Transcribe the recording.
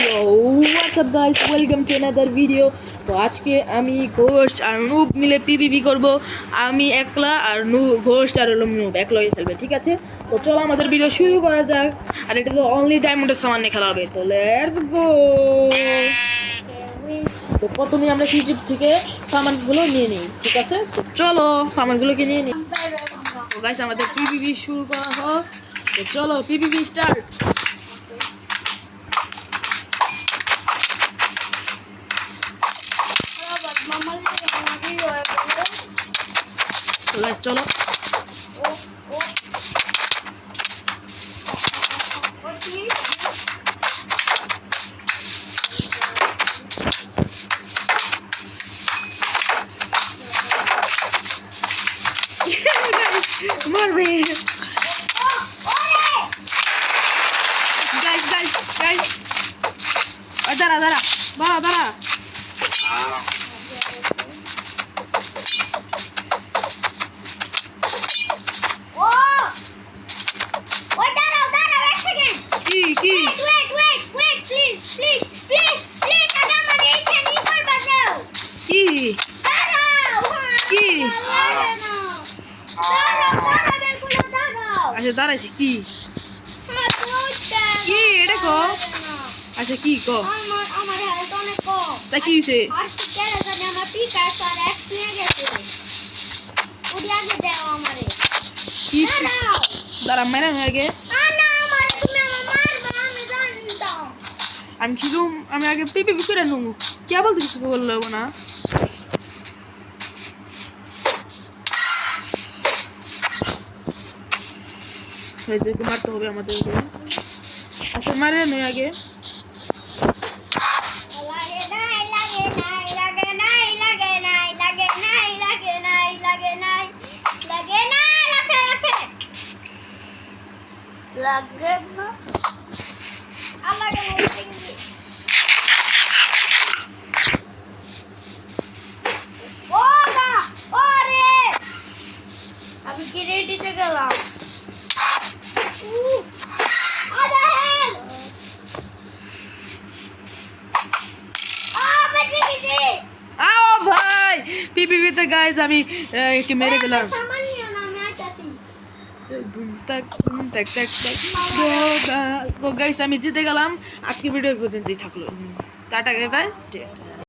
What's up guys, welcome to another video. তো আজকে আমি ঘোস্ট আর নুব মিলে পিপিপি করব। আমি একলা আর ঘোস্ট আর নুব একলাই খেলবে, ঠিক আছে? তো চলো আমাদের ভিডিও শুরু করা যাক। আর এটা তো অনলি ডায়মন্ডের সামান নিয়ে খেলা হবে, তো লেটস গো। তো প্রথমে আমরা ইউটিউব থেকে সামানগুলো নিয়ে নিই, ঠিক আছে? তো চলো সামানগুলোকে নিয়ে নিই। তো গাইস আমাদের পিপিপি শুরু করা হোক। তো চলো পিপিপি স্টার্ট। চলো মারবে গাইস গাইস গাইস দাঁড়া দাঁড়া দাঁড়া দাঁড়া কি আচ্ছা দাঁড়াইছি কি কি এটা কো আচ্ছা কি কো তা কি হইছে দাঁড়া মেরে আগে আমি ছিলুম আমি আগে পিপি করে নেব কে বলতে কিছু বললো না মারতে হবে আমাদের আচ্ছা মারে নয় আগে আমি কি রেডিতে গেলাম ভাই পিপিপিতে গাইস আমি কি মেরে গেলাম গাইস আমি জিতে গেলাম। আজকে ভিডিও পর্যন্তই থাকলো। টাটা ভাই।